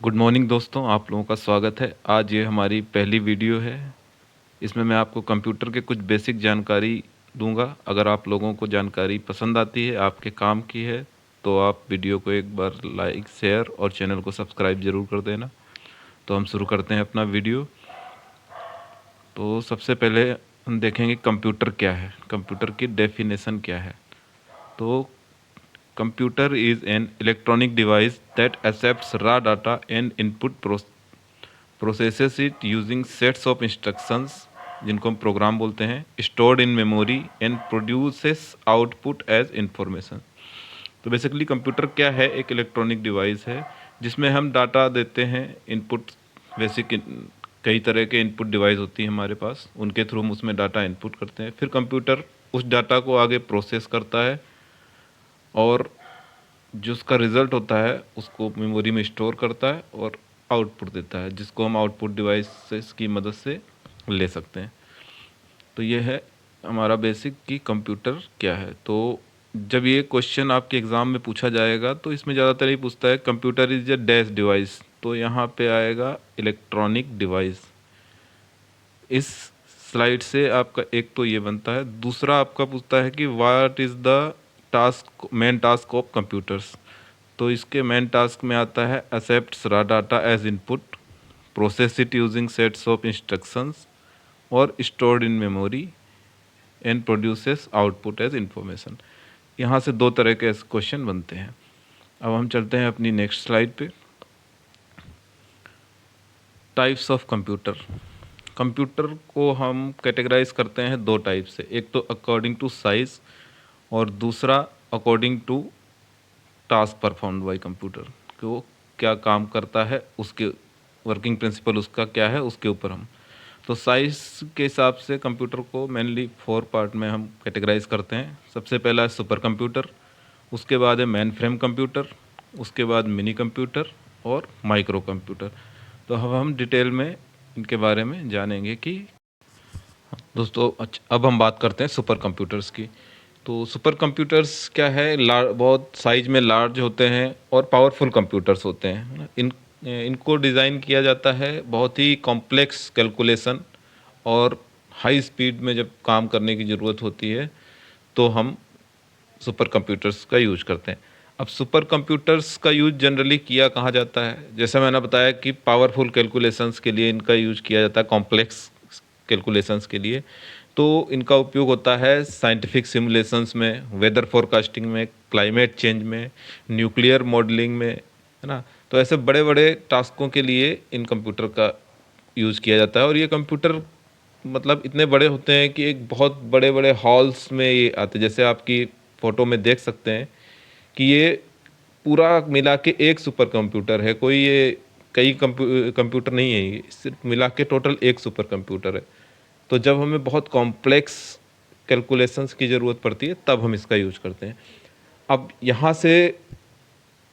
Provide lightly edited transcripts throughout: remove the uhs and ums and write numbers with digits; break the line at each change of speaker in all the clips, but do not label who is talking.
Good morning दोस्तों, आप लोगों का स्वागत है। आज ये हमारी पहली वीडियो है। इसमें मैं आपको कंप्यूटर के कुछ बेसिक जानकारी दूंगा। अगर आप लोगों को जानकारी पसंद आती है, आपके काम की है, तो आप वीडियो को एक बार लाइक, शेयर और चैनल को सब्सक्राइब ज़रूर कर देना। तो हम शुरू करते हैं अपना वीडियो। तो सबसे पहले हम देखेंगे कंप्यूटर क्या है, कंप्यूटर की डेफिनेशन क्या है। तो computer is an electronic device that accepts raw data and input processes it using sets of instructions, जिनको हम प्रोग्राम बोलते हैं, stored in memory and produces output as information. तो बेसिकली कंप्यूटर क्या है? एक इलेक्ट्रॉनिक डिवाइस है जिसमें हम डाटा देते हैं, इनपुट। बेसिक कई तरह के इनपुट डिवाइस होती है हमारे पास, उनके थ्रू हम उसमें डाटा इनपुट करते हैं। फिर कंप्यूटर उस डाटा को आगे प्रोसेस करता है और जो उसका रिज़ल्ट होता है उसको मेमोरी में स्टोर करता है और आउटपुट देता है, जिसको हम आउटपुट डिवाइसेस की मदद से ले सकते हैं। तो ये है हमारा बेसिक कि कंप्यूटर क्या है। तो जब ये क्वेश्चन आपके एग्ज़ाम में पूछा जाएगा तो इसमें ज़्यादातर ये पूछता है computer is a dash device, तो यहाँ पे आएगा इलेक्ट्रॉनिक डिवाइस। इस स्लाइड से आपका एक तो ये बनता है। दूसरा आपका पूछता है कि what is the task, main task of computers. तो इसके मेन टास्क में आता है accepts raw data as input, process it using sets of instructions और stored in memory and produces output as information. यहाँ से दो तरह के क्वेश्चन बनते हैं। अब हम चलते हैं अपनी नेक्स्ट स्लाइड पे। Types of computer. कंप्यूटर को हम कैटेगराइज करते हैं दो टाइप से, एक तो अकॉर्डिंग टू साइज़ और दूसरा according to task performed by computer, कि वो क्या काम करता है, उसके वर्किंग प्रिंसिपल उसका क्या है, उसके ऊपर हम। तो साइज़ के हिसाब से कंप्यूटर को मेनली 4 पार्ट में हम कैटेगराइज करते हैं। सबसे पहला है सुपर कंप्यूटर, उसके बाद है मेन फ्रेम कंप्यूटर, उसके बाद मिनी कंप्यूटर और माइक्रो कंप्यूटर। तो अब हम डिटेल में इनके बारे में जानेंगे कि दोस्तों। अब हम बात करते हैं सुपर कंप्यूटर्स की। तो सुपर कंप्यूटर्स क्या है? बहुत साइज में लार्ज होते हैं और पावरफुल कंप्यूटर्स होते हैं, है ना। इनको डिज़ाइन किया जाता है बहुत ही कॉम्प्लेक्स कैलकुलेशन और हाई स्पीड में जब काम करने की ज़रूरत होती है तो हम सुपर कंप्यूटर्स का यूज करते हैं। अब सुपर कंप्यूटर्स का यूज जनरली किया कहाँ जाता है? जैसे मैंने बताया कि पावरफुल कैलकुलेशंस के लिए इनका यूज किया जाता है, कॉम्प्लेक्स कैलकुलेशंस के लिए। तो इनका उपयोग होता है साइंटिफिक सिमुलेशंस में, वेदर फोरकास्टिंग में, क्लाइमेट चेंज में, न्यूक्लियर मॉडलिंग में, है ना। तो ऐसे बड़े बड़े टास्कों के लिए इन कंप्यूटर का यूज़ किया जाता है। और ये कंप्यूटर मतलब इतने बड़े होते हैं कि एक बहुत बड़े बड़े हॉल्स में ये आते हैं। जैसे आपकी फ़ोटो में देख सकते हैं कि ये पूरा मिला के एक सुपर कंप्यूटर है, कोई ये कई कंप्यूटर नहीं है, ये सिर्फ मिला के टोटल एक सुपर कंप्यूटर है। तो जब हमें बहुत कॉम्प्लेक्स कैलकुलेशंस की ज़रूरत पड़ती है तब हम इसका यूज करते हैं। अब यहाँ से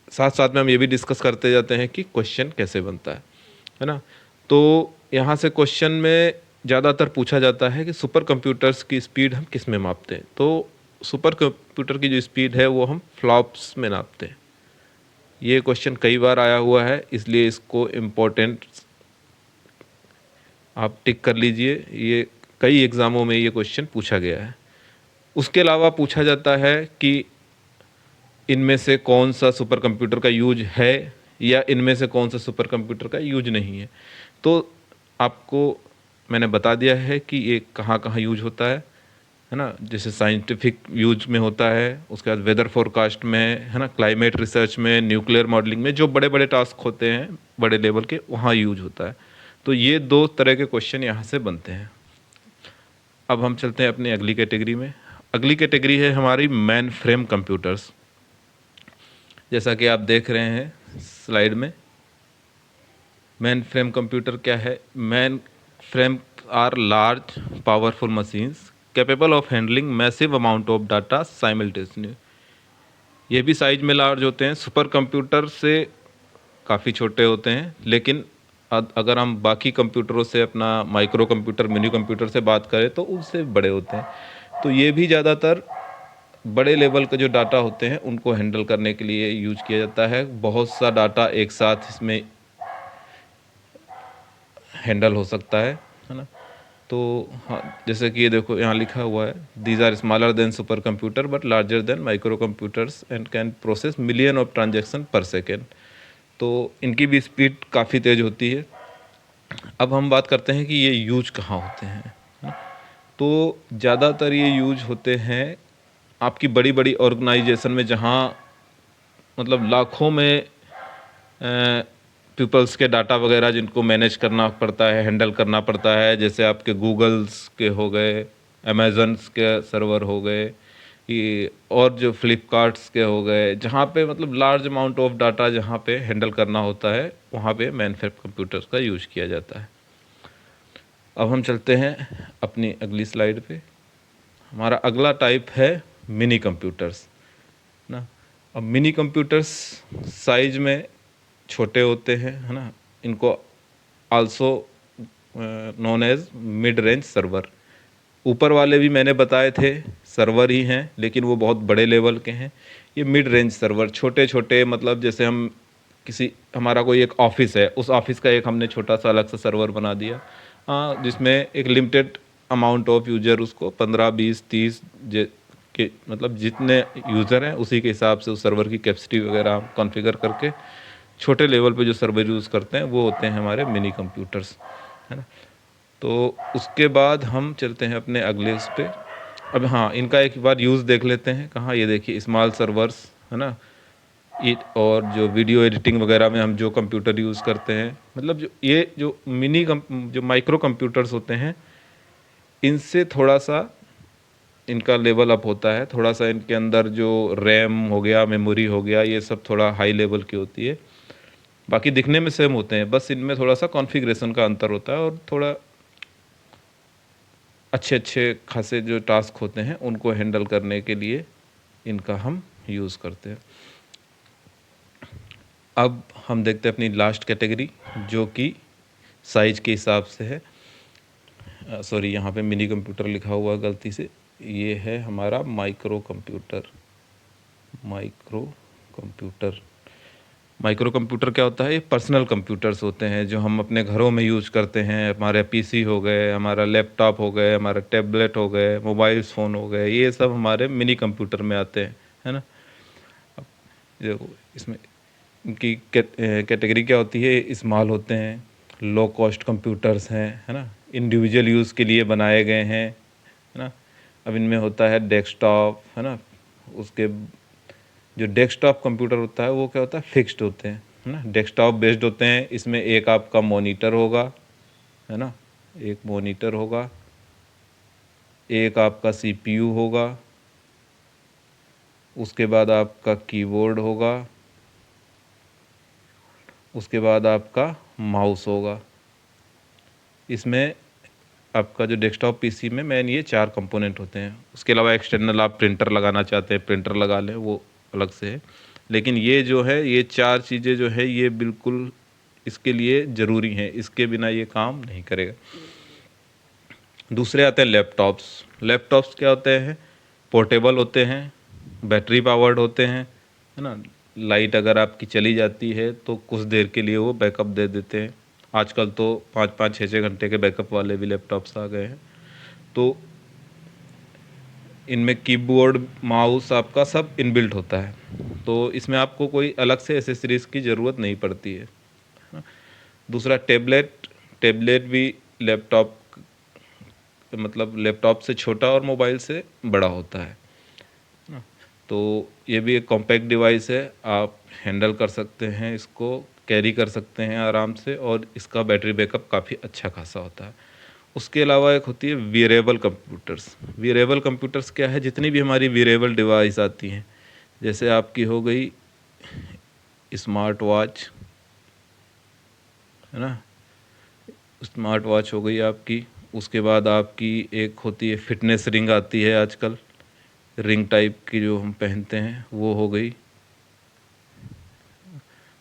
साथ साथ में हम ये भी डिस्कस करते जाते हैं कि क्वेश्चन कैसे बनता है ना। तो यहाँ से क्वेश्चन में ज़्यादातर पूछा जाता है कि सुपर कंप्यूटर्स की स्पीड हम किस में मापते हैं। तो सुपर कंप्यूटर की जो स्पीड है वो हम फ्लॉप्स में नापते हैं। ये क्वेश्चन कई बार आया हुआ है, इसलिए इसको इम्पोर्टेंट आप टिक कर लीजिए। ये कई एग्ज़ामों में ये क्वेश्चन पूछा गया है। उसके अलावा पूछा जाता है कि इनमें से कौन सा सुपर कंप्यूटर का यूज है या इनमें से कौन सा सुपर कंप्यूटर का यूज नहीं है। तो आपको मैंने बता दिया है कि ये कहाँ कहाँ यूज होता है ना। जैसे साइंटिफिक यूज में होता है, उसके बाद वेदर फोरकास्ट में, है ना, क्लाइमेट रिसर्च में, न्यूक्लियर मॉडलिंग में, जो बड़े बड़े टास्क होते हैं बड़े लेवल के, वहाँ यूज होता है। तो ये दो तरह के क्वेश्चन यहाँ से बनते हैं। अब हम चलते हैं अपनी अगली कैटेगरी में। अगली कैटेगरी है हमारी मेन फ्रेम कंप्यूटर्स। जैसा कि आप देख रहे हैं स्लाइड में, मेन फ्रेम कंप्यूटर क्या है? Main frame are large powerful machines capable of handling massive amount of data simultaneously. ये भी साइज में लार्ज होते हैं, सुपर कंप्यूटर से काफ़ी छोटे होते हैं, लेकिन अगर हम बाकी कंप्यूटरों से, अपना माइक्रो कंप्यूटर, मिनी कंप्यूटर से बात करें तो उनसे बड़े होते हैं। तो ये भी ज़्यादातर बड़े लेवल के जो डाटा होते हैं उनको हैंडल करने के लिए यूज किया जाता है। बहुत सा डाटा एक साथ इसमें हैंडल हो सकता है ना। तो हाँ, जैसे कि ये देखो यहाँ लिखा हुआ है, these are smaller than super computer but larger than micro computers and can process million of transaction per second. तो इनकी भी स्पीड काफ़ी तेज़ होती है। अब हम बात करते हैं कि ये यूज कहाँ होते हैं, है ना। तो ज़्यादातर ये यूज होते हैं आपकी बड़ी बड़ी ऑर्गेनाइजेशन में, जहाँ मतलब लाखों में पीपल्स के डाटा वगैरह जिनको मैनेज करना पड़ता है, हैंडल करना पड़ता है। जैसे आपके गूगल्स के हो गए, अमेजन्स के सर्वर हो गए, ये और जो फ्लिपकार्ट्स के हो गए, जहाँ पे मतलब लार्ज अमाउंट ऑफ डाटा जहाँ पे हैंडल करना होता है, वहाँ पे मेन फ्रेम कंप्यूटर्स का यूज किया जाता है। अब हम चलते हैं अपनी अगली स्लाइड पे। हमारा अगला टाइप है मिनी कंप्यूटर्स ना। अब मिनी कंप्यूटर्स साइज में छोटे होते हैं, है ना। इनको also known as mid range server. ऊपर वाले भी मैंने बताए थे सर्वर ही हैं, लेकिन वो बहुत बड़े लेवल के हैं। ये मिड रेंज सर्वर छोटे छोटे, मतलब जैसे हम किसी, हमारा कोई एक ऑफिस है, उस ऑफिस का एक हमने छोटा सा अलग सा सर्वर बना दिया, जिसमें एक लिमिटेड अमाउंट ऑफ यूजर, उसको 15 20 30 के मतलब जितने यूज़र हैं उसी के हिसाब से उस सर्वर की कैपेसिटी वगैरह कॉन्फ़िगर करके छोटे लेवल पे जो सर्वर यूज़ करते हैं वो होते हैं हमारे मिनी कंप्यूटर्स, है ना। तो उसके बाद हम चलते हैं अपने अगले उस पे। अब हाँ, इनका एक बार यूज़ देख लेते हैं। कहाँ, ये देखिए स्मॉल सर्वर्स, है ना। और जो वीडियो एडिटिंग वगैरह में हम जो कंप्यूटर यूज़ करते हैं, मतलब जो ये जो जो माइक्रो कंप्यूटर्स होते हैं, इनसे थोड़ा सा इनका लेवल अप होता है। थोड़ा सा इनके अंदर जो रैम हो गया, मेमोरी हो गया, ये सब थोड़ा हाई लेवल की होती है। बाकी दिखने में सेम होते हैं, बस इनमें थोड़ा सा कॉन्फ़िगरेशन का अंतर होता है, और थोड़ा अच्छे अच्छे खासे जो टास्क होते हैं उनको हैंडल करने के लिए इनका हम यूज़ करते हैं। अब हम देखते हैं अपनी लास्ट कैटेगरी, जो कि साइज के हिसाब से है। सॉरी, यहाँ पे मिनी कंप्यूटर लिखा हुआ गलती से। ये है हमारा micro computer. Micro computer, micro computer क्या होता है? ये पर्सनल कंप्यूटर्स होते हैं जो हम अपने घरों में यूज करते हैं। हमारे पीसी हो गए, हमारा लैपटॉप हो गए, हमारा टैबलेट हो गए, मोबाइल फ़ोन हो गए, ये सब हमारे मिनी कंप्यूटर में आते हैं, है ना। अब देखो इसमें इनकी कैटेगरी क्या होती है? स्मॉल होते हैं, लो कॉस्ट कंप्यूटर्स हैं, है ना, इंडिविजुअल यूज़ के लिए बनाए गए हैं, है ना। अब इनमें होता है डेस्कटॉप, है ना। उसके जो डेस्कटॉप कंप्यूटर होता है वो क्या होता है? फिक्स्ड होते हैं, है ना, डेस्कटॉप बेस्ड होते हैं। इसमें एक आपका मॉनिटर होगा, है ना, एक मॉनिटर होगा, एक आपका सीपीयू होगा, उसके बाद आपका कीबोर्ड होगा, उसके बाद आपका माउस होगा। इसमें आपका जो डेस्कटॉप पीसी में मेन ये 4 कंपोनेंट होते हैं। उसके अलावा एक्सटर्नल आप प्रिंटर लगाना चाहते हैं, प्रिंटर लगा लें, वो अलग से है। लेकिन ये जो है, ये 4 चीज़ें जो है ये बिल्कुल इसके लिए ज़रूरी हैं, इसके बिना ये काम नहीं करेगा। दूसरे आते हैं लैपटॉप्स। लैपटॉप्स क्या होते हैं? पोर्टेबल होते हैं, बैटरी पावर्ड होते हैं, है ना। लाइट अगर आपकी चली जाती है तो कुछ देर के लिए वो बैकअप दे देते हैं। आजकल तो 5-5 6-6 घंटे के बैकअप वाले भी लैपटॉप्स आ गए हैं। तो इनमें कीबोर्ड, माउस आपका सब इनबिल्ट होता है, तो इसमें आपको कोई अलग से एसेसरीज़ की ज़रूरत नहीं पड़ती है। दूसरा टैबलेट। टैबलेट भी लैपटॉप, मतलब लैपटॉप से छोटा और मोबाइल से बड़ा होता है ना। तो ये भी एक कॉम्पैक्ट डिवाइस है, आप हैंडल कर सकते हैं, इसको कैरी कर सकते हैं आराम से, और इसका बैटरी बैकअप काफ़ी अच्छा खासा होता है। उसके अलावा एक होती है वियरेबल कंप्यूटर्स। वियरेबल कंप्यूटर्स क्या है? जितनी भी हमारी वियरेबल डिवाइस आती हैं, जैसे आपकी हो गई स्मार्ट वॉच, है ना, स्मार्ट वॉच हो गई आपकी। उसके बाद आपकी एक होती है फिटनेस रिंग आती है आजकल, रिंग टाइप की जो हम पहनते हैं, वो हो गई।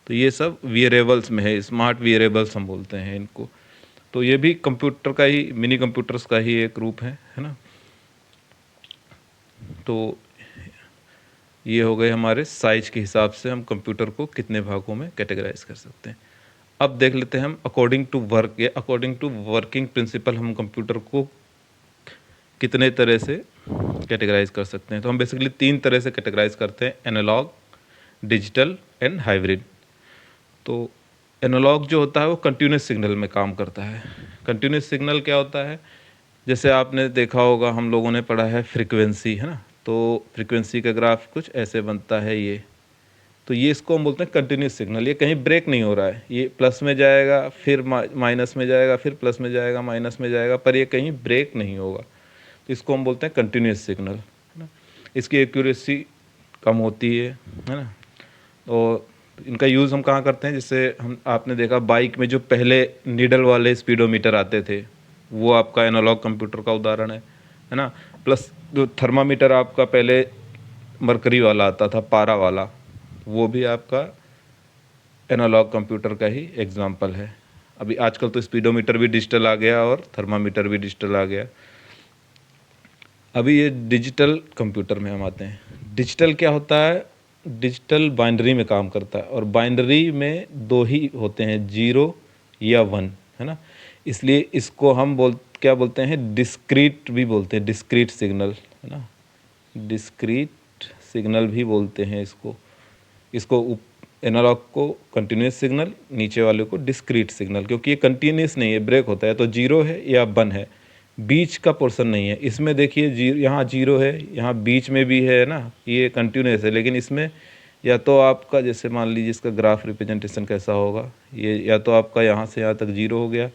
तो ये सब वियरेबल्स में है, स्मार्ट वियरेबल्स हम बोलते हैं इनको। तो ये भी कंप्यूटर का ही, मिनी कंप्यूटर्स का ही एक रूप है ना। तो ये हो गए हमारे साइज के हिसाब से हम कंप्यूटर को कितने भागों में कैटेगराइज कर सकते हैं। अब देख लेते हैं हम अकॉर्डिंग टू वर्क या अकॉर्डिंग टू वर्किंग प्रिंसिपल हम कंप्यूटर को कितने तरह से कैटेगराइज कर सकते हैं। तो हम बेसिकली 3 तरह से कैटेगराइज करते हैं, एनालॉग, डिजिटल एंड हाइब्रिड। तो एनालॉग जो होता है वो कंटिन्यूस सिग्नल में काम करता है। कंटिन्यूस सिग्नल क्या होता है, जैसे आपने देखा होगा, हम लोगों ने पढ़ा है फ्रीक्वेंसी, है ना। तो फ्रीक्वेंसी का ग्राफ कुछ ऐसे बनता है ये। तो ये इसको हम बोलते हैं कंटिन्यूस सिग्नल। ये कहीं ब्रेक नहीं हो रहा है, ये प्लस में जाएगा फिर माइनस में जाएगा फिर प्लस में जाएगा माइनस में जाएगा, पर ये कहीं ब्रेक नहीं होगा। तो इसको हम बोलते हैं कंटिन्यूस सिग्नल, है ना। इसकी एक्यूरेसी कम होती है ना। और इनका यूज़ हम कहाँ करते हैं, जैसे हम आपने देखा बाइक में जो पहले नीडल वाले स्पीडोमीटर आते थे, वो आपका एनालॉग कंप्यूटर का उदाहरण है ना। प्लस जो थर्मामीटर आपका पहले मरकरी वाला आता था, पारा वाला, वो भी आपका एनालॉग कंप्यूटर का ही एग्जाम्पल है। अभी आजकल तो स्पीडोमीटर भी डिजिटल आ गया और थर्मामीटर भी डिजिटल आ गया। अभी ये डिजिटल कंप्यूटर में हम आते हैं। डिजिटल क्या होता है, डिजिटल बाइनरी में काम करता है, और बाइनरी में 2 ही होते हैं, 0 या 1, है ना। इसलिए इसको हम क्या बोलते हैं, डिस्क्रीट भी बोलते हैं, डिस्क्रीट सिग्नल, है ना। डिस्क्रीट सिग्नल भी बोलते हैं इसको एनालॉग को कंटिन्यूस सिग्नल, नीचे वाले को डिस्क्रीट सिग्नल, क्योंकि ये कंटिन्यूस नहीं है, ब्रेक होता है तो 0 है या 1 है, बीच का पोर्शन नहीं है। इसमें देखिए यहाँ 0 है, यहाँ बीच में भी है ना, ये कंटिन्यूस है। लेकिन इसमें या तो आपका, जैसे मान लीजिए इसका ग्राफ रिप्रेजेंटेशन कैसा होगा, ये या तो आपका यहाँ से यहाँ तक 0 हो गया,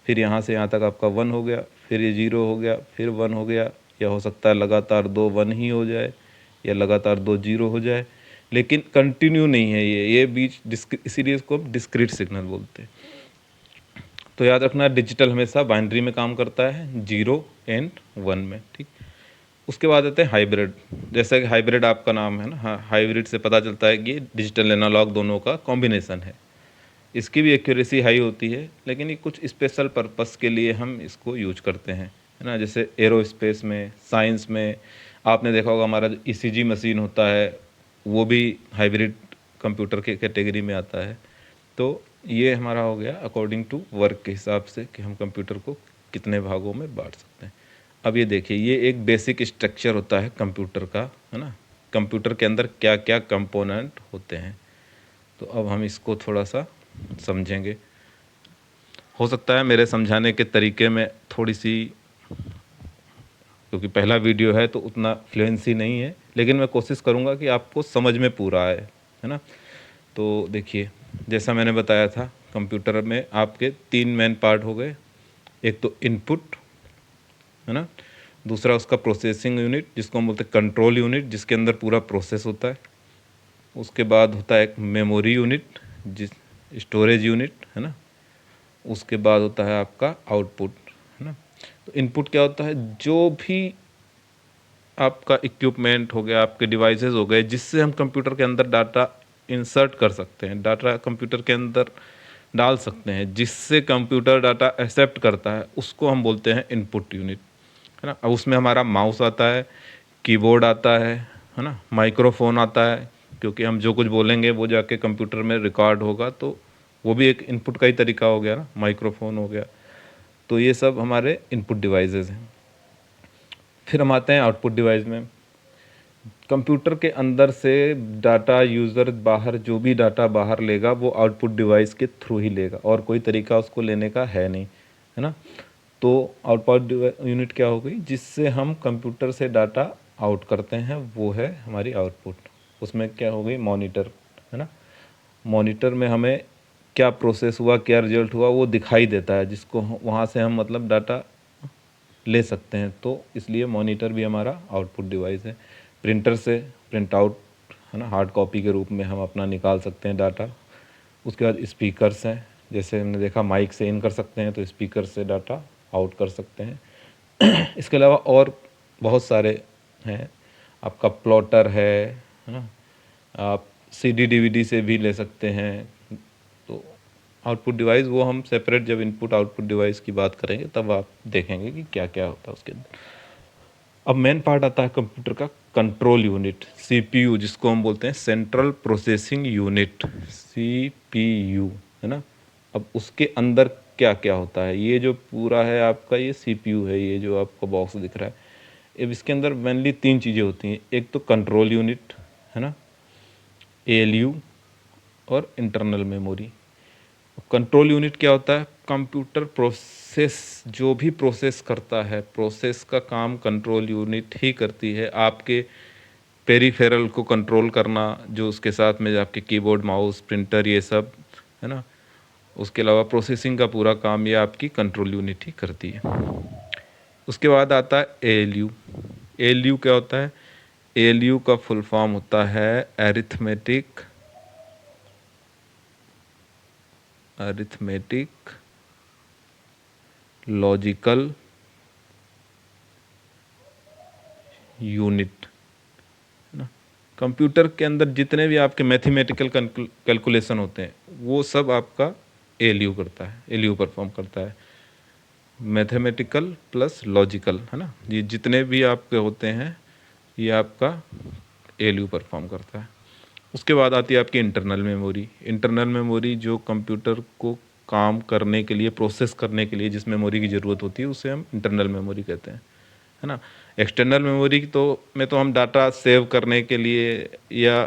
फिर यहाँ से यहाँ तक आपका 1 हो गया, फिर ये 0 हो गया, फिर 1 हो गया, या हो सकता है लगातार 2 1 ही हो जाए, या लगातार 2 0 हो जाए, लेकिन कंटिन्यू नहीं है ये बीच इसीलिए इसको हम डिस्क्रीट सिग्नल बोलते हैं। तो याद रखना, डिजिटल हमेशा बाइनरी में काम करता है, 0 एंड 1 में, ठीक। उसके बाद आते हैं हाइब्रिड। जैसा कि हाइब्रिड आपका नाम है ना, हाँ, हाइब्रिड से पता चलता है कि डिजिटल एनालॉग दोनों का कॉम्बिनेशन है। इसकी भी एक्यूरेसी हाई होती है, लेकिन ये कुछ स्पेशल पर्पस के लिए हम इसको यूज करते हैं, है ना। जैसे एरोस्पेस में, साइंस में आपने देखा होगा, हमारा जो ईसीजी मशीन होता है वो भी हाइब्रिड कंप्यूटर के कैटेगरी में आता है। तो ये हमारा हो गया अकॉर्डिंग टू वर्क के हिसाब से कि हम कंप्यूटर को कितने भागों में बांट सकते हैं। अब ये देखिए, ये एक बेसिक स्ट्रक्चर होता है कंप्यूटर का, है ना। कंप्यूटर के अंदर क्या क्या कंपोनेंट होते हैं, तो अब हम इसको थोड़ा सा समझेंगे। हो सकता है मेरे समझाने के तरीके में थोड़ी सी, क्योंकि पहला वीडियो है तो उतना फ्लुएंसी नहीं है, लेकिन मैं कोशिश करूँगा कि आपको समझ में पूरा आए, है ना। तो देखिए, जैसा मैंने बताया था, कंप्यूटर में आपके 3 मेन पार्ट हो गए। एक तो इनपुट, है ना। दूसरा उसका प्रोसेसिंग यूनिट, जिसको हम बोलते हैं कंट्रोल यूनिट, जिसके अंदर पूरा प्रोसेस होता है। उसके बाद होता है एक मेमोरी यूनिट, जिस स्टोरेज यूनिट, है ना। उसके बाद होता है आपका आउटपुट, है ना। तो इनपुट क्या होता है, जो भी आपका इक्विपमेंट हो गया, आपके डिवाइसेस हो गए, जिससे हम कंप्यूटर के अंदर डाटा इंसर्ट कर सकते हैं, डाटा कंप्यूटर के अंदर डाल सकते हैं, जिससे कंप्यूटर डाटा एक्सेप्ट करता है, उसको हम बोलते हैं इनपुट यूनिट, है ना। अब उसमें हमारा माउस आता है, कीबोर्ड आता है ना, माइक्रोफोन आता है, क्योंकि हम जो कुछ बोलेंगे वो जाके कंप्यूटर में रिकॉर्ड होगा, तो वो भी एक इनपुट का ही तरीका हो गया ना, माइक्रोफोन हो गया। तो ये सब हमारे इनपुट डिवाइसेस हैं। फिर हम आते हैं आउटपुट डिवाइस में। कंप्यूटर के अंदर से डाटा यूज़र बाहर, जो भी डाटा बाहर लेगा वो आउटपुट डिवाइस के थ्रू ही लेगा, और कोई तरीका उसको लेने का है नहीं, है ना। तो आउटपुट यूनिट क्या हो गई, जिससे हम कंप्यूटर से डाटा आउट करते हैं, वो है हमारी आउटपुट। उसमें क्या हो गई, मॉनिटर, है ना। मॉनिटर में हमें क्या प्रोसेस हुआ, क्या रिजल्ट हुआ, वो दिखाई देता है, जिसको वहाँ से हम मतलब डाटा ले सकते हैं। तो इसलिए मॉनिटर भी हमारा आउटपुट डिवाइस है। प्रिंटर से प्रिंट आउट, है ना, हार्ड कॉपी के रूप में हम अपना निकाल सकते हैं डाटा। उसके बाद स्पीकर्स हैं, जैसे हमने देखा माइक से इन कर सकते हैं, तो स्पीकर से डाटा आउट कर सकते हैं। इसके अलावा और बहुत सारे हैं, आपका प्लॉटर है ना, आप सीडी डीवीडी से भी ले सकते हैं। तो आउटपुट डिवाइस वो हम सेपरेट जब इनपुट आउटपुट डिवाइस की बात करेंगे तब आप देखेंगे कि क्या क्या होता है उसके अंदर। अब मेन पार्ट आता है कंप्यूटर का कंट्रोल यूनिट, सीपीयू, जिसको हम बोलते हैं सेंट्रल प्रोसेसिंग यूनिट, सीपीयू, है ना। अब उसके अंदर क्या क्या होता है, ये जो पूरा है आपका ये सीपीयू है, ये जो आपका बॉक्स दिख रहा है। अब इसके अंदर मेनली 3 चीज़ें होती हैं, एक तो कंट्रोल यूनिट है ना, एएलयू और इंटरनल मेमोरी। कंट्रोल यूनिट क्या होता है, कंप्यूटर प्रोसेस जो भी प्रोसेस करता है, प्रोसेस का काम कंट्रोल यूनिट ही करती है। आपके पेरिफेरल को कंट्रोल करना, जो उसके साथ में आपके कीबोर्ड, माउस, प्रिंटर, ये सब है ना, उसके अलावा प्रोसेसिंग का पूरा काम ये आपकी कंट्रोल यूनिट ही करती है। उसके बाद आता है एएलयू। एएलयू क्या होता है, एएलयू का फुल फॉर्म होता है अरिथमेटिक लॉजिकल यूनिट है ना। कंप्यूटर के अंदर जितने भी आपके मैथमेटिकल कैलकुलेशन होते हैं वो सब आपका एएलयू करता है, एएलयू परफॉर्म करता है। मैथमेटिकल प्लस लॉजिकल है ना, ये जितने भी आपके होते हैं ये आपका एएलयू परफॉर्म करता है। उसके बाद आती है आपकी इंटरनल मेमोरी। इंटरनल मेमोरी जो कंप्यूटर को काम करने के लिए, प्रोसेस करने के लिए जिस मेमोरी की ज़रूरत होती है उसे हम इंटरनल मेमोरी कहते हैं, है ना। एक्सटर्नल मेमोरी तो हम डाटा सेव करने के लिए या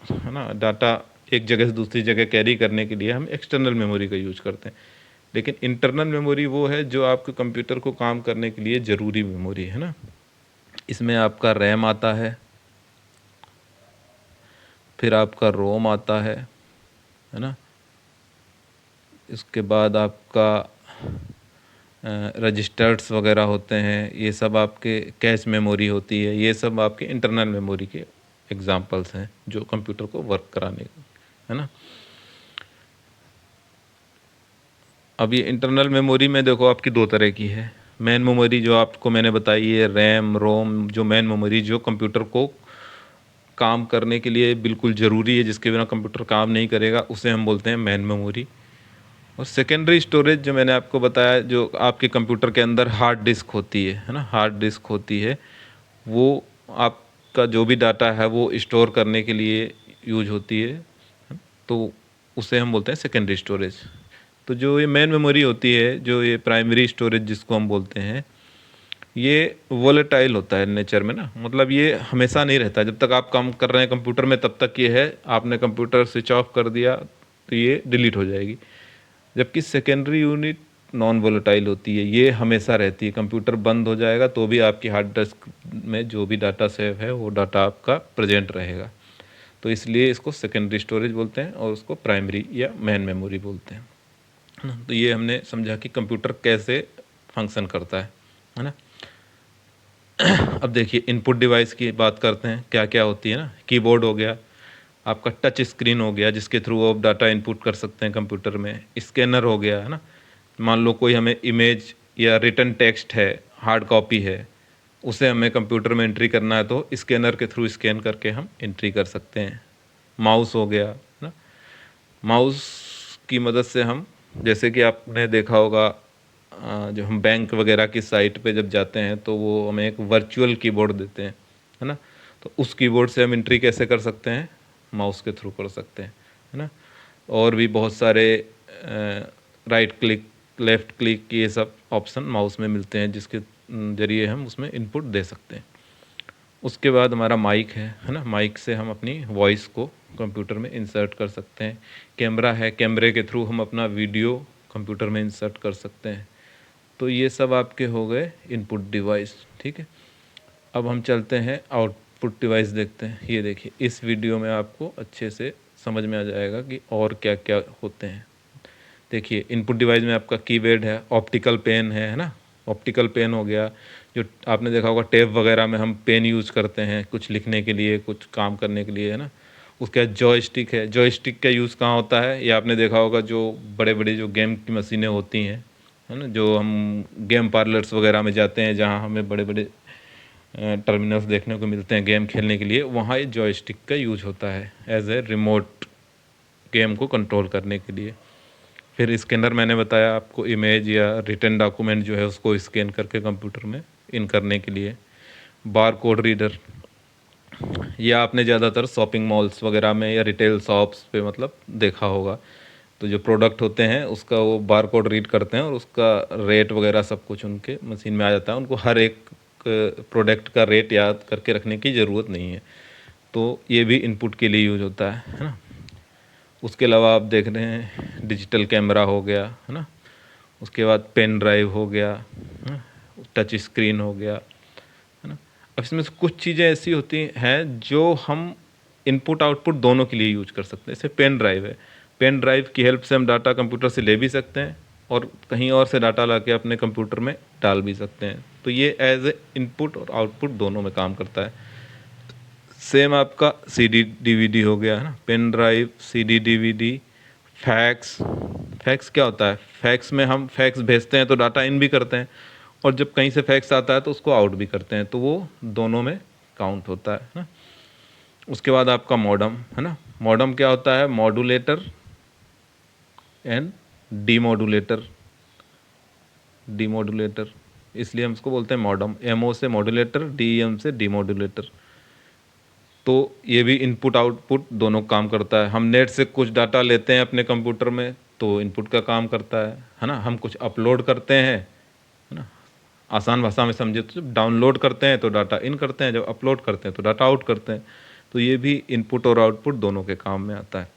है ना, डाटा एक जगह से दूसरी जगह कैरी करने के लिए हम एक्सटर्नल मेमोरी का यूज करते हैं। लेकिन इंटरनल मेमोरी वो है जो आपके कंप्यूटर को काम करने के लिए ज़रूरी मेमोरी है ना। इसमें आपका रैम आता है, फिर आपका रोम आता है ना। इसके बाद आपका रजिस्टर्स वगैरह होते हैं, ये सब आपके कैश मेमोरी होती है, ये सब आपके इंटरनल मेमोरी के एग्जांपल्स हैं जो कंप्यूटर को वर्क कराने है ना। अब ये इंटरनल मेमोरी में देखो आपकी 2 तरह की है। मेन मेमोरी जो आपको मैंने बताई है, रैम रोम, जो मेन मेमोरी जो कंप्यूटर को काम करने के लिए बिल्कुल ज़रूरी है, जिसके बिना कंप्यूटर काम नहीं करेगा, उसे हम बोलते हैं मेन मेमोरी। और सेकेंडरी स्टोरेज जो मैंने आपको बताया, जो आपके कंप्यूटर के अंदर हार्ड डिस्क होती है ना, हार्ड डिस्क होती है, वो आपका जो भी डाटा है वो स्टोर करने के लिए यूज होती है, तो उसे हम बोलते हैं सेकेंडरी स्टोरेज। तो जो ये मेन मेमोरी होती है, जो ये प्राइमरी स्टोरेज जिसको हम बोलते हैं, ये वोलेटाइल होता है नेचर में ना, मतलब ये हमेशा नहीं रहता। जब तक आप काम कर रहे हैं कंप्यूटर में तब तक ये है, आपने कंप्यूटर स्विच ऑफ कर दिया तो ये डिलीट हो जाएगी। जबकि सेकेंडरी यूनिट नॉन वोलेटाइल होती है, ये हमेशा रहती है। कंप्यूटर बंद हो जाएगा तो भी आपकी हार्ड डिस्क में जो भी डाटा सेव है वो डाटा आपका प्रेजेंट रहेगा। तो इसलिए इसको सेकेंडरी स्टोरेज बोलते हैं और उसको प्राइमरी या मेन मेमोरी बोलते हैं। तो ये हमने समझा कि कंप्यूटर कैसे फंक्शन करता है ना। अब देखिए इनपुट डिवाइस की बात करते हैं, क्या क्या होती है ना। कीबोर्ड हो गया, आपका टच स्क्रीन हो गया जिसके थ्रू आप डाटा इनपुट कर सकते हैं कंप्यूटर में। स्कैनर हो गया है ना, मान लो कोई हमें इमेज या रिटन टेक्स्ट है, हार्ड कॉपी है, उसे हमें कंप्यूटर में एंट्री करना है तो स्कैनर के थ्रू स्कैन करके हम एंट्री कर सकते हैं। माउस हो गया है ना, माउस की मदद से हम, जैसे कि आपने देखा होगा जो हम बैंक वगैरह की साइट पे जब जाते हैं तो वो हमें एक वर्चुअल कीबोर्ड देते हैं, है ना। तो उस कीबोर्ड से हम एंट्री कैसे कर सकते हैं, माउस के थ्रू कर सकते हैं, है ना। और भी बहुत सारे राइट क्लिक, लेफ़्ट क्लिक, ये सब ऑप्शन माउस में मिलते हैं जिसके ज़रिए हम उसमें इनपुट दे सकते हैं। उसके बाद हमारा माइक है ना, माइक से हम अपनी वॉइस को कंप्यूटर में इंसर्ट कर सकते हैं। कैमरा है, कैमरे के थ्रू हम अपना वीडियो कंप्यूटर में इंसर्ट कर सकते हैं। तो ये सब आपके हो गए इनपुट डिवाइस, ठीक है। अब हम चलते हैं आउटपुट डिवाइस देखते हैं। ये देखिए इस वीडियो में आपको अच्छे से समझ में आ जाएगा कि और क्या क्या होते हैं। देखिए इनपुट डिवाइस में आपका कीपैड है, ऑप्टिकल पेन है ना। ऑप्टिकल पेन हो गया, जो आपने देखा होगा टैब वगैरह में हम पेन यूज़ करते हैं कुछ लिखने के लिए, कुछ काम करने के लिए, है ना। उसके बाद जॉयस्टिक है, जॉयस्टिक का यूज़ कहाँ होता है, ये आपने देखा होगा जो बड़े बड़े जो गेम की मशीनें होती हैं, है ना, जो हम गेम पार्लर्स वगैरह में जाते हैं जहाँ हमें बड़े बड़े टर्मिनल्स देखने को मिलते हैं गेम खेलने के लिए, वहाँ ये जॉयस्टिक का यूज होता है एज ए रिमोट गेम को कंट्रोल करने के लिए। फिर स्कैनर मैंने बताया आपको, इमेज या रिटन डॉक्यूमेंट जो है उसको स्कैन करके कंप्यूटर में इन करने के लिए। बार कोड रीडर, ये आपने ज़्यादातर शॉपिंग मॉल्स वगैरह में या रिटेल शॉप्स पे मतलब देखा होगा। तो जो प्रोडक्ट होते हैं उसका वो बार कोड रीड करते हैं और उसका रेट वगैरह सब कुछ उनके मशीन में आ जाता है। उनको हर एक प्रोडक्ट का रेट याद करके रखने की ज़रूरत नहीं है। तो ये भी इनपुट के लिए यूज होता है ना। उसके अलावा आप देख रहे हैं डिजिटल कैमरा हो गया, है ना। उसके बाद पेन ड्राइव हो गया, है ना? टच स्क्रीन हो गया, है ना। अब इसमें से कुछ चीज़ें ऐसी होती हैं जो हम इनपुट आउटपुट दोनों के लिए यूज कर सकते हैं। जैसे पेन ड्राइव है, पेन ड्राइव की हेल्प से हम डाटा कंप्यूटर से ले भी सकते हैं और कहीं और से डाटा लाके अपने कंप्यूटर में डाल भी सकते हैं। तो ये एज ए इनपुट और आउटपुट दोनों में काम करता है। सेम आपका सीडी डीवीडी हो गया, है ना। Pen drive, CD DVD, fax. Fax क्या होता है? फैक्स में हम फैक्स भेजते हैं तो डाटा इन भी करते हैं, और जब कहीं से फैक्स आता है तो उसको आउट भी करते हैं, तो वो दोनों में काउंट होता है ना। उसके बाद आपका मॉडम, है ना। मॉडम क्या होता है? Modulator and demodulator. डीमॉड्यूलेटर इसलिए हम इसको बोलते हैं मॉडम, एमओ से मॉड्यूलेटर, डीएम से डीमॉड्यूलेटर। तो ये भी इनपुट आउटपुट दोनों काम करता है। हम नेट से कुछ डाटा लेते हैं अपने कंप्यूटर में तो इनपुट का काम करता है ना। हम कुछ अपलोड करते हैं, है ना। आसान भाषा में समझे तो जब डाउनलोड करते हैं तो डाटा इन करते हैं, जब अपलोड करते हैं तो डाटा आउट करते हैं। तो ये भी इनपुट और आउटपुट दोनों के काम में आता है।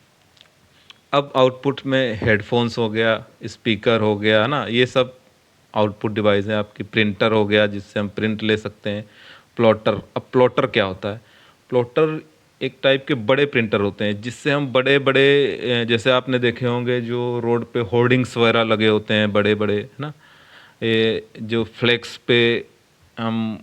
अब आउटपुट में हेडफोन्स हो गया, स्पीकर हो गया, है ना, ये सब आउटपुट डिवाइस है। आपकी प्रिंटर हो गया जिससे हम प्रिंट ले सकते हैं। प्लॉटर, अब प्लॉटर क्या होता है? प्लॉटर एक टाइप के बड़े प्रिंटर होते हैं जिससे हम बड़े बड़े, जैसे आपने देखे होंगे जो रोड पे होर्डिंग्स वगैरह लगे होते हैं बड़े बड़े, है ना, ये जो फ्लेक्स पे हम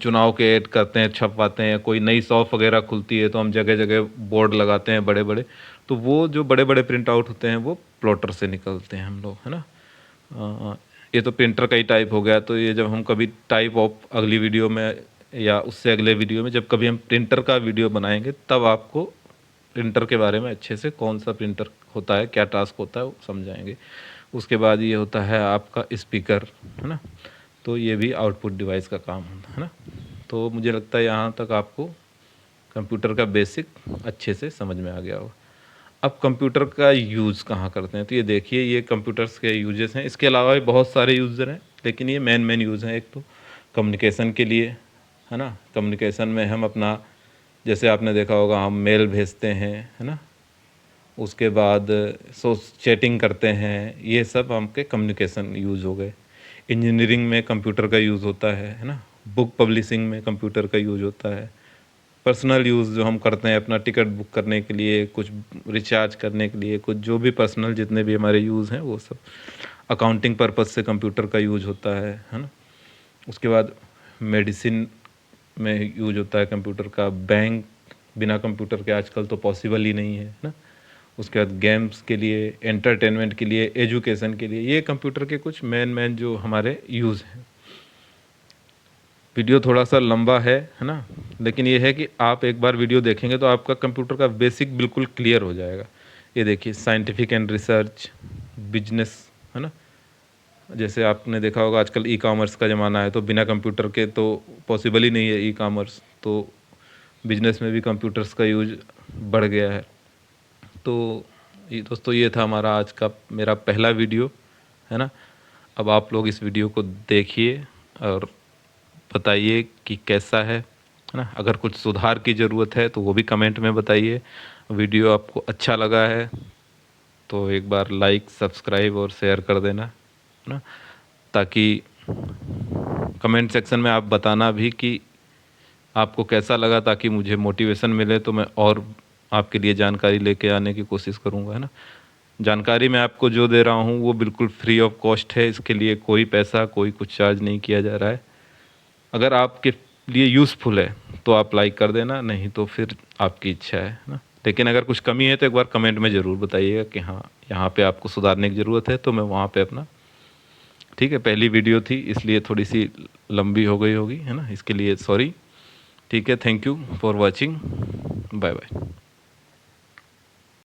चुनाव के ऐड करते हैं, छपवाते हैं, कोई नई शॉप वगैरह खुलती है तो हम जगह जगह बोर्ड लगाते हैं बड़े बड़े। तो वो जो बड़े बड़े प्रिंट आउट होते हैं वो प्लॉटर से निकलते हैं हम लोग, है ना। ये तो प्रिंटर का ही टाइप हो गया। तो ये जब हम कभी टाइप ऑफ अगली वीडियो में या उससे अगले वीडियो में जब कभी हम प्रिंटर का वीडियो बनाएंगे तब आपको प्रिंटर के बारे में अच्छे से, कौन सा प्रिंटर होता है, क्या टास्क होता है, वो समझाएंगे। उसके बाद ये होता है आपका स्पीकर, है ना। तो ये भी आउटपुट डिवाइस का काम होता है ना। तो मुझे लगता है यहाँ तक आपको कंप्यूटर का बेसिक अच्छे से समझ में आ गया होगा। अब कंप्यूटर का यूज़ कहाँ करते हैं? तो ये देखिए, ये कंप्यूटर्स के यूजेस हैं। इसके अलावा भी बहुत सारे यूज़र हैं लेकिन ये मेन यूज़ हैं। एक तो कम्युनिकेशन के लिए, है ना। कम्युनिकेशन में हम अपना, जैसे आपने देखा होगा, हम मेल भेजते हैं, है ना। उसके बाद चैटिंग करते हैं, ये सब हमके कम्युनिकेशन यूज़ हो गए। इंजीनियरिंग में कंप्यूटर का यूज़ होता है ना। बुक पब्लिशिंग में कंप्यूटर का यूज़ होता है। पर्सनल यूज़ जो हम करते हैं अपना टिकट बुक करने के लिए, कुछ रिचार्ज करने के लिए, कुछ जो भी पर्सनल जितने भी हमारे यूज़ हैं वो सब। अकाउंटिंग पर्पज़ से कंप्यूटर का यूज़ होता है ना। उसके बाद मेडिसिन में यूज होता है कंप्यूटर का। बैंक बिना कंप्यूटर के आजकल तो पॉसिबल ही नहीं है ना। उसके बाद गेम्स के लिए, एंटरटेनमेंट के लिए, एजुकेशन के लिए, ये कंप्यूटर के कुछ मेन जो हमारे यूज़ हैं। वीडियो थोड़ा सा लंबा है ना, लेकिन ये है कि आप एक बार वीडियो देखेंगे तो आपका कंप्यूटर का बेसिक बिल्कुल क्लियर हो जाएगा। ये देखिए, साइंटिफिक एंड रिसर्च, बिजनेस, है ना। जैसे आपने देखा होगा आजकल ई कॉमर्स का ज़माना है तो बिना कंप्यूटर के तो पॉसिबल ही नहीं है ई कॉमर्स। तो बिजनेस में भी कंप्यूटर्स का यूज बढ़ गया है। तो ये दोस्तों, ये था हमारा आज का मेरा पहला वीडियो, है ना। अब आप लोग इस वीडियो को देखिए और बताइए कि कैसा है ना। अगर कुछ सुधार की ज़रूरत है तो वो भी कमेंट में बताइए। वीडियो आपको अच्छा लगा है तो एक बार लाइक, सब्सक्राइब और शेयर कर देना, है ना। ताकि कमेंट सेक्शन में आप बताना भी कि आपको कैसा लगा, ताकि मुझे मोटिवेशन मिले तो मैं और आपके लिए जानकारी लेके आने की कोशिश करूँगा, है ना। जानकारी मैं आपको जो दे रहा हूँ वो बिल्कुल फ्री ऑफ कॉस्ट है। इसके लिए कोई पैसा, कोई कुछ चार्ज नहीं किया जा रहा है। अगर आपके लिए यूज़फुल है तो आप लाइक कर देना, नहीं तो फिर आपकी इच्छा है ना। लेकिन अगर कुछ कमी है तो एक बार कमेंट में ज़रूर बताइएगा कि हाँ, यहाँ पे आपको सुधारने की ज़रूरत है, तो मैं वहाँ पे अपना, ठीक है। पहली वीडियो थी इसलिए थोड़ी सी लंबी हो गई होगी, है ना। इसके लिए सॉरी। ठीक है, thank you for watching, bye bye.